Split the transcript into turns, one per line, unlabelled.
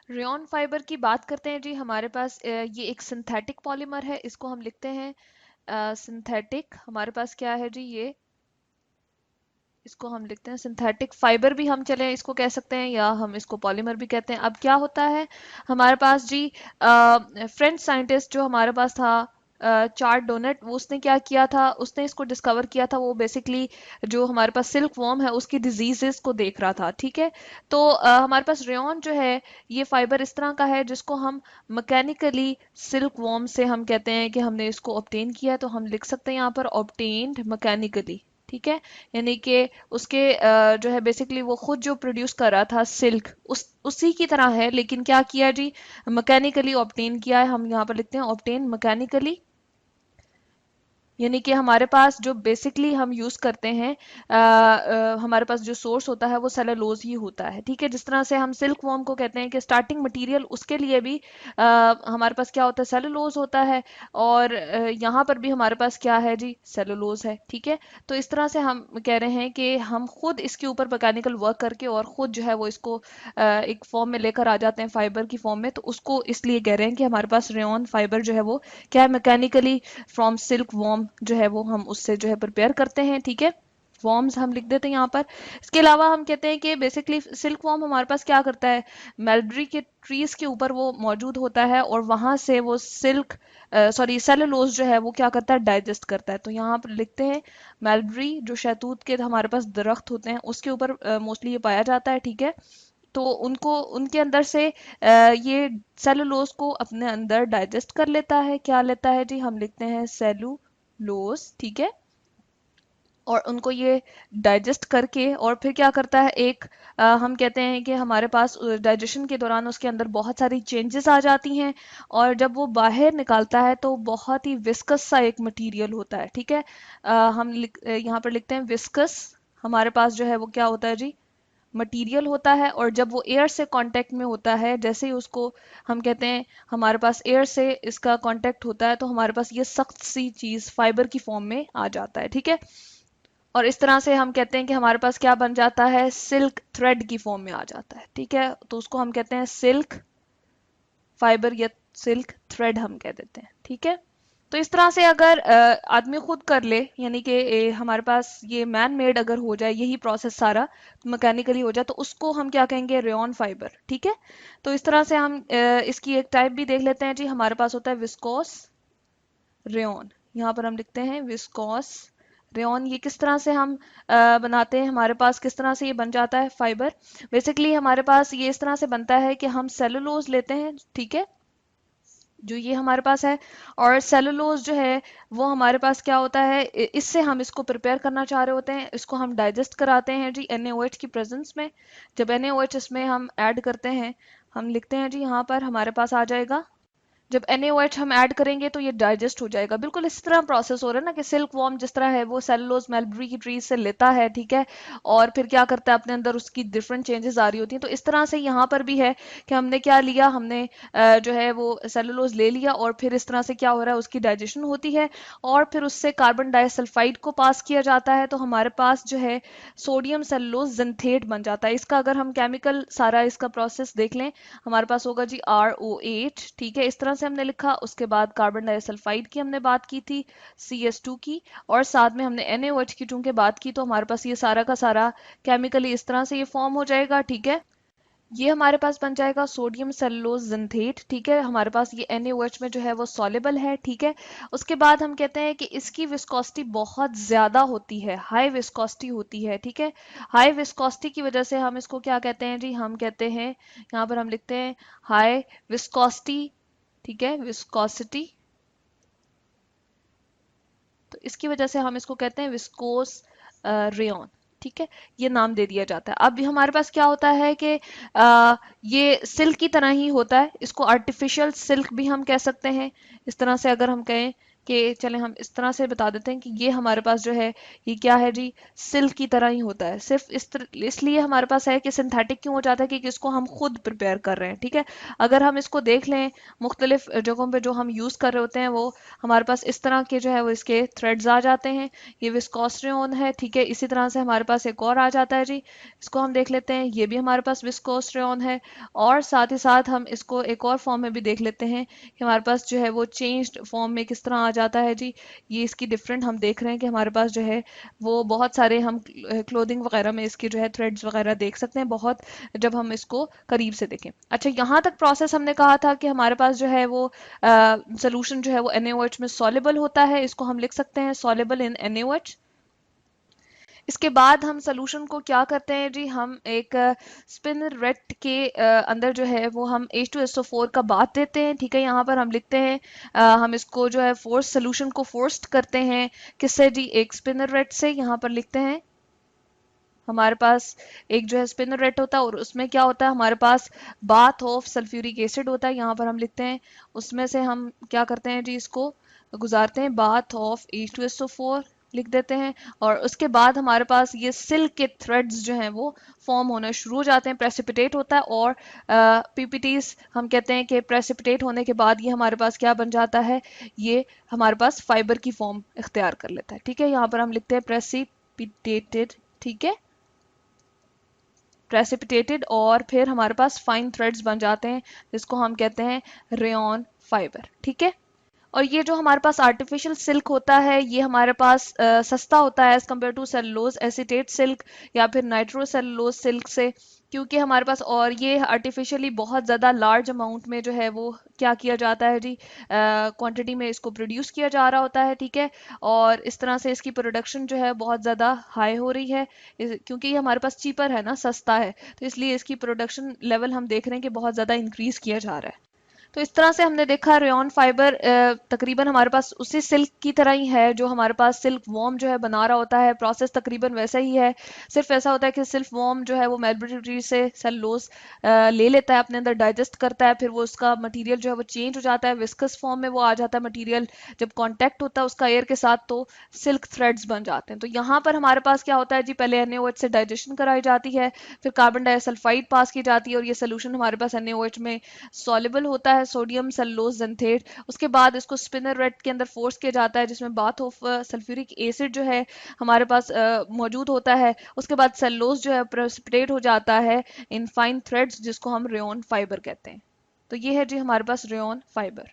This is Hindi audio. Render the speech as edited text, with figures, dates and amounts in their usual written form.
रेयॉन फाइबर की बात करते हैं जी। हमारे पास ये एक सिंथेटिक पॉलीमर है, इसको हम लिखते हैं सिंथेटिक। हमारे पास क्या है जी, ये इसको हम लिखते हैं सिंथेटिक फाइबर भी हम चले इसको कह सकते हैं, या हम इसको पॉलीमर भी कहते हैं। अब क्या होता है हमारे पास जी, फ्रेंच साइंटिस्ट जो हमारे पास था चार्ल्स डोनेट, वो उसने क्या किया था, उसने इसको डिस्कवर किया था। वो बेसिकली जो हमारे पास सिल्क वॉर्म है उसकी डिजीजेस को देख रहा था, ठीक है। तो हमारे पास रेयॉन जो है ये फाइबर इस तरह का है जिसको हम मैकेनिकली सिल्क वॉर्म से हम कहते हैं कि हमने इसको ऑब्टेन किया है, तो हम लिख सकते हैं यहाँ पर ऑब्टेन्ड मैकेनिकली, ठीक है। यानी कि उसके जो है बेसिकली वो खुद जो प्रोड्यूस कर रहा था सिल्क, उसी की तरह है, लेकिन क्या किया जी, मैकेनिकली ऑब्टेन किया है। हम यहाँ पर लिखते हैं ऑब्टेन मैकेनिकली। यानी कि हमारे पास जो बेसिकली हम यूज करते हैं हमारे पास जो सोर्स होता है वो सेलुलोज ही होता है, ठीक है। जिस तरह से हम सिल्क वॉर्म को कहते हैं कि स्टार्टिंग मटेरियल उसके लिए भी हमारे पास क्या होता है, सेलुलोज होता है। और यहाँ पर भी हमारे पास क्या है जी, सेलुलोज है, ठीक है। तो इस तरह से हम कह रहे हैं कि हम खुद इसके ऊपर मैकेनिकल वर्क करके और खुद जो है वो इसको एक फॉर्म में लेकर आ जाते हैं, फाइबर की फॉर्म में। तो उसको इसलिए कह रहे हैं कि हमारे पास रेयॉन फाइबर जो है वो क्या है, मैकेनिकली फ्रॉम सिल्क वॉर्म जो है वो हम उससे जो है प्रिपेयर करते हैं, ठीक है। वॉर्म्स हम लिख देते हैं यहाँ पर। इसके अलावा हम कहते हैं कि बेसिकली सिल्क वॉर्म हमारे पास क्या करता है, मलबरी के ट्रीज के ऊपर वो मौजूद होता है और वहां से वो सिल्क सॉरी सेलुलोज जो है वो क्या करता है, डाइजेस्ट करता है। तो यहाँ पर लिखते हैं मलबरी, जो शहतूत के हमारे पास दरख्त होते हैं उसके ऊपर मोस्टली ये पाया जाता है, ठीक है। तो उनको उनके अंदर से ये सेलुलोज को अपने अंदर डाइजेस्ट कर लेता है। क्या लेता है जी, हम लिखते हैं सेलुलोज, ठीक है। और उनको ये डाइजेस्ट करके और फिर क्या करता है, एक हम कहते हैं कि हमारे पास डाइजेशन के दौरान उसके अंदर बहुत सारी चेंजेस आ जाती हैं। और जब वो बाहर निकालता है तो बहुत ही विस्कस सा एक मटेरियल होता है, ठीक है। यहाँ पर लिखते हैं विस्कस। हमारे पास जो है वो क्या होता है जी, मटेरियल होता है। और जब वो एयर से कांटेक्ट में होता है, जैसे ही उसको हम कहते हैं हमारे पास एयर से इसका कांटेक्ट होता है, तो हमारे पास ये सख्त सी चीज फाइबर की फॉर्म में आ जाता है, ठीक है। और इस तरह से हम कहते हैं कि हमारे पास क्या बन जाता है, सिल्क थ्रेड की फॉर्म में आ जाता है, ठीक है। तो उसको हम कहते हैं सिल्क फाइबर या सिल्क थ्रेड हम कह देते हैं, ठीक है। तो इस तरह से अगर आदमी खुद कर ले, यानी कि हमारे पास ये मैन मेड अगर हो जाए यही प्रोसेस सारा, मैकेनिकली हो जाए, तो उसको हम क्या कहेंगे, रेयॉन फाइबर, ठीक है। तो इस तरह से हम इसकी एक टाइप भी देख लेते हैं जी। हमारे पास होता है विस्कोस रेयॉन। यहाँ पर हम लिखते हैं विस्कोस रेयॉन। ये किस तरह से हम बनाते हैं, हमारे पास किस तरह से ये बन जाता है फाइबर। बेसिकली हमारे पास ये इस तरह से बनता है कि हम सेलुलोज लेते हैं, ठीक है, जो ये हमारे पास है। और सेलुलोज जो है वो हमारे पास क्या होता है, इससे हम इसको प्रिपेयर करना चाह रहे होते हैं, इसको हम डाइजेस्ट कराते हैं जी NaOH की प्रेजेंस में। जब NaOH इसमें हम ऐड करते हैं, हम लिखते हैं जी यहाँ पर हमारे पास आ जाएगा, जब NaOH हम ऐड करेंगे तो ये डाइजेस्ट हो जाएगा। बिल्कुल इस तरह प्रोसेस हो रहा है ना, कि सिल्क वॉर्म जिस तरह है वो सेलुलोज मलबरी की ट्रीज से लेता है, ठीक है। और फिर क्या करता है, अपने अंदर उसकी डिफरेंट चेंजेस आ रही होती हैं। तो इस तरह से यहाँ पर भी है कि हमने क्या लिया, हमने जो है वो सेलुलोज ले लिया और फिर इस तरह से क्या हो रहा है, उसकी डाइजेशन होती है और फिर उससे कार्बन डाइसल्फाइड को पास किया जाता है। तो हमारे पास जो है सोडियम सेलुलोज जिंथेट बन जाता है। इसका अगर हम केमिकल सारा इसका प्रोसेस देख लें, हमारे पास होगा जी ROH, ठीक है। इस तरह से हमने लिखा। उसके बाद कार्बन डाइसल्फाइड की हमने बात की थी, CS2 की, और साथ में हमने NaOH की चूंकि बात की, तो हमारे पास ये सारा का सारा केमिकली इस तरह से ये फॉर्म हो जाएगा, ठीक है। ये हमारे पास बन जाएगा सोडियम सेलुलोज जिंथेट, ठीक है। हमारे पास ये NaOH में जो है वो सॉलेबल है, ठीक है। उसके बाद हम कहते हैं कि इसकी विस्कोसिटी बहुत ज्यादा होती है, हाई विस्कोसिटी होती है, ठीक है। हाई विस्कोसिटी की वजह से हम इसको क्या कहते हैं जी, हम कहते हैं यहाँ पर हम लिखते हैं हाई विस्कोसिटी, ठीक है, विस्कोसिटी। तो इसकी वजह से हम इसको कहते हैं विस्कोस रेयन, ठीक है। ये नाम दे दिया जाता है। अब हमारे पास क्या होता है कि ये सिल्क की तरह ही होता है, इसको आर्टिफिशियल सिल्क भी हम कह सकते हैं। इस तरह से अगर हम कहें कि चलें हम इस तरह से बता देते हैं कि ये हमारे पास जो है ये क्या है जी, सिल्क की तरह ही होता है। सिर्फ इसलिए हमारे पास है कि सिंथेटिक क्यों हो जाता है, कि इसको हम खुद प्रिपेयर कर रहे हैं, ठीक है। अगर हम इसको देख लें मुख्तलिफ जगहों पे जो हम यूज़ कर रहे होते हैं, वो हमारे पास इस तरह के जो है वो इसके थ्रेड्स आ जाते हैं। ये विस्कोस रेयन है, ठीक है। इसी तरह से हमारे पास एक और आ जाता है जी, इसको हम देख लेते हैं, ये भी हमारे पास विस्कोस रेयन है। और साथ ही साथ हम इसको एक और फॉर्म में भी देख लेते हैं कि हमारे पास जो है वो चेंज्ड फॉर्म में किस तरह आ जाता है जी। ये इसकी डिफरेंट हम देख रहे हैं कि हमारे पास जो है वो बहुत सारे हम क्लोथिंग वगैरह में इसके जो है थ्रेड्स वगैरह देख सकते हैं बहुत, जब हम इसको करीब से देखें। अच्छा, यहाँ तक प्रोसेस हमने कहा था कि हमारे पास जो है वो सोल्यूशन जो है वो NaOH में सॉल्युबल होता है, इसको हम लिख सकते हैं सॉल्युबल इन NaOH। इसके बाद हम सोल्यूशन को क्या करते हैं जी, हम एक स्पिनरेट के अंदर जो है वो हम H2SO4 का बाथ देते हैं, ठीक है। यहाँ पर हम लिखते हैं हम इसको जो है फोर्स सोल्यूशन को फोर्स्ड करते हैं, किससे जी, एक स्पिनरेट से। यहाँ पर लिखते हैं हमारे पास एक जो है स्पिनरेट होता है और उसमें क्या होता है, हमारे पास बाथ ऑफ सल्फ्यूरिक एसिड होता है। यहाँ पर हम लिखते हैं उसमें से हम क्या करते हैं जी, इसको गुजारते हैं बाथ ऑफ H2SO4 लिख देते हैं। और उसके बाद हमारे पास ये सिल्क के थ्रेड्स जो हैं वो फॉर्म होना शुरू हो जाते हैं, प्रेसिपिटेट होता है। और पीपीटीज हम कहते हैं कि प्रेसिपिटेट होने के बाद ये हमारे पास क्या बन जाता है, ये हमारे पास फाइबर की फॉर्म इख्तियार कर लेता है, ठीक है। यहाँ पर हम लिखते हैं प्रेसिपिटेटेड, ठीक है, प्रेसिपिटेटेड। और फिर हमारे पास फाइन थ्रेड्स बन जाते हैं जिसको हम कहते हैं रेयन फाइबर, ठीक है। और ये जो हमारे पास आर्टिफिशियल सिल्क होता है, ये हमारे पास सस्ता होता है as compare to cellulose acetate silk या फिर नाइट्रोसेलुलोज सिल्क से, क्योंकि हमारे पास और ये आर्टिफिशियली बहुत ज़्यादा लार्ज अमाउंट में जो है वो क्या किया जाता है जी, क्वांटिटी में इसको प्रोड्यूस किया जा रहा होता है, ठीक है। और इस तरह से इसकी प्रोडक्शन जो है बहुत ज़्यादा हाई हो रही है, क्योंकि ये हमारे पास चीपर है ना, सस्ता है, तो इसलिए इसकी प्रोडक्शन लेवल हम देख रहे हैं कि बहुत ज़्यादा इंक्रीज़ किया जा रहा है। तो इस तरह से हमने देखा रेयन फाइबर तकरीबन हमारे पास उसी सिल्क की तरह ही है जो हमारे पास सिल्क वॉर्म जो है बना रहा होता है। प्रोसेस तकरीबन वैसा ही है, सिर्फ ऐसा होता है कि सिल्क वॉर्म जो है वो मेल्बरी ट्री से सेलुलोज ले लेता है, अपने अंदर डाइजेस्ट करता है, फिर वो उसका मटेरियल जो है वो चेंज हो जाता है, विस्कस फॉर्म में वो आ जाता है मटेरियल। जब कांटेक्ट होता है उसका एयर के साथ तो सिल्क थ्रेड्स बन जाते हैं। तो यहाँ पर हमारे पास क्या होता है जी, पहले NaOH से डाइजेशन कराई जाती है, फिर कार्बन डाइसल्फाइड पास की जाती है और ये सोल्यूशन हमारे पास NaOH में सॉल्युबल होता है, सोडियम सेलुलोज जेंथेट। उसके बाद इसको स्पिनरेट के अंदर फोर्स किया जाता है जिसमें बाथ ऑफ सल्फ्यूरिक एसिड जो है हमारे पास मौजूद होता है। उसके बाद सेलुलोज जो है प्रेसिपिटेट हो जाता है इन फाइन थ्रेड्स जिसको हम रेयन फाइबर कहते हैं। तो ये है जी हमारे पास रेयन फाइबर।